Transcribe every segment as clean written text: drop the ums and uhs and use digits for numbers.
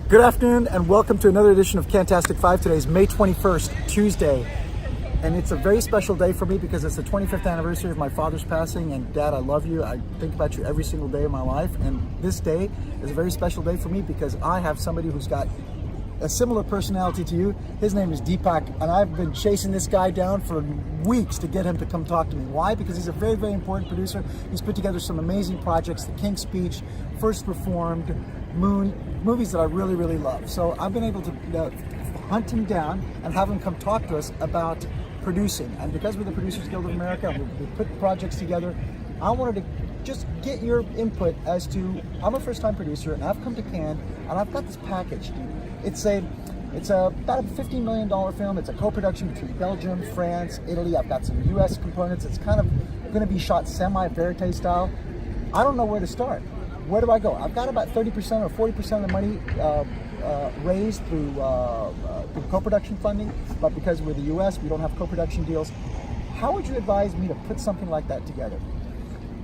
Good afternoon and welcome to another edition of Cannestastic 5. Today is May 21st, Tuesday. And it's a very special day for me because it's the 25th anniversary of my father's passing. And Dad, I love you. I think about you every single day of my life. And this day is a very special day for me because I have somebody who's got a similar personality to you. His name is Deepak, and I've been chasing this guy down for weeks to get him to come talk to me. Why? Because he's a very, very important producer. He's put together some amazing projects, The King's Speech, First Reformed, Moon, movies that I really, really love. So I've been able to hunt him down and have him come talk to us about producing. And because we're the Producers Guild of America, we put projects together, I wanted to just get your input as to, I'm a first-time producer and I've come to Cannes and I've got this package. It's about a $15 million film. It's a co-production between Belgium, France, Italy. I've got some US components. It's kind of going to be shot semi-verite style. I don't know where to start. Where do I go? I've got about 30% or 40% of the money raised through co-production funding, but because we're the US, we don't have co-production deals. How would you advise me to put something like that together?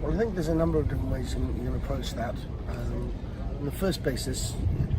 Well, I think there's a number of different ways you can approach that. On the first basis,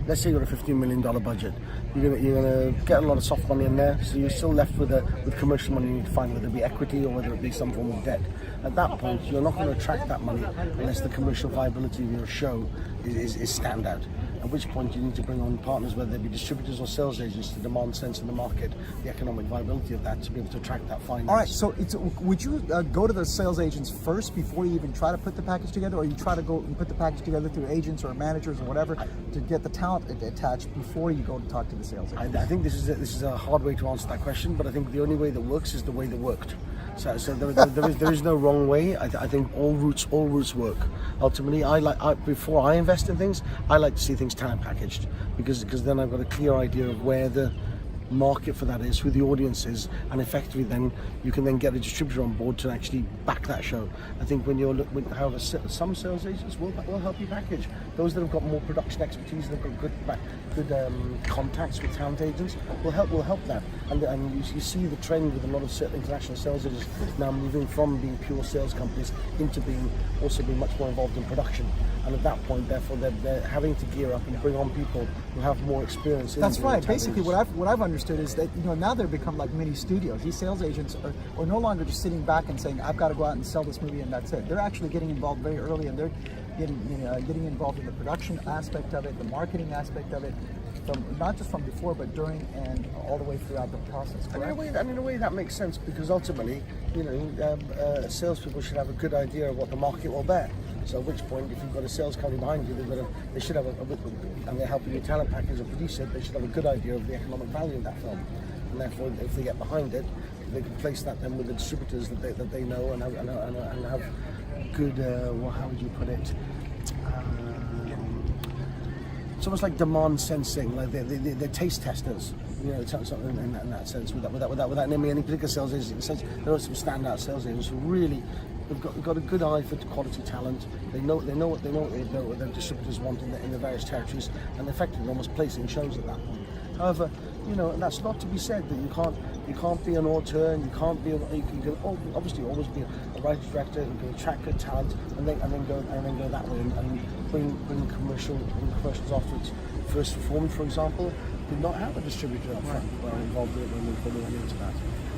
let's say you've got a $15 million budget. You're going to get a lot of soft money in there, so you're still left with commercial money you need to find, whether it be equity or whether it be some form of debt. At that point, you're not going to attract that money unless the commercial viability of your show is standout. At which point you need to bring on partners, whether they be distributors or sales agents, to demand sense in the market, the economic viability of that, to be able to attract that finance. All right, so would you go to the sales agents first before you even try to put the package together, or you try to go and put the package together through agents or managers or whatever to get the talent attached before you go to talk to the sales agents? I think this is a hard way to answer that question, but I think the only way that works is the way that worked. So there is no wrong way. I think all routes work. Ultimately, before I invest in things, I like to see things talent packaged because then I've got a clear idea of where the market for that is, who the audience is, and effectively then you can then get a distributor on board to actually back that show. I think however, some sales agents will help you package. Those that have got more production expertise, they've got good contacts with talent agents, will help that. And you see the trend with a lot of international sales agents now moving from being pure sales companies into being much more involved in production. And at that point, therefore, they're having to gear up and bring on people who have more experience. That's right. Basically, what I've understood is that now they've become like mini studios. These sales agents are no longer just sitting back and saying, "I've got to go out and sell this movie," and that's it. They're actually getting involved very early, and they're getting involved in the production aspect of it, the marketing aspect of it, not just from before, but during and all the way throughout the process. And in a way, that makes sense because ultimately, salespeople should have a good idea of what the market will bear. So at which point, if you've got a sales company behind you, they should have and they're helping you talent package or produce it, they should have a good idea of the economic value of that film. And therefore, if they get behind it, they can place that then with the distributors that they know and have good, how would you put it? It's almost like demand sensing, like they're taste testers, something in that sense. Without naming any particular sales agents, in the sense there are some standout sales agents who really have got a good eye for quality talent. They know what their distributors want in the various territories, and effectively almost placing shows at that point. However, that's not to be said that you can't be an auteur, and you can obviously always be a writer director. You can attract good talent and then go that way and bring commercials afterwards. First Reformed, for example, did not have a distributor up front involved in it when we went into that.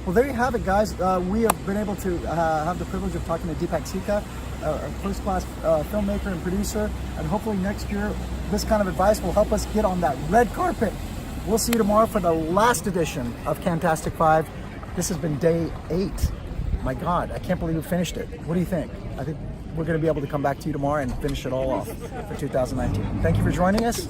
Well, there you have it, guys. We have been able to have the privilege of talking to Deepak Sikka, a first-class filmmaker and producer, and hopefully next year this kind of advice will help us get on that red carpet. We'll see you tomorrow for the last edition of Cannestastic 5. This has been day 8. My God, I can't believe we finished it. What do you think? I think we're going to be able to come back to you tomorrow and finish it all off for 2019. Thank you for joining us.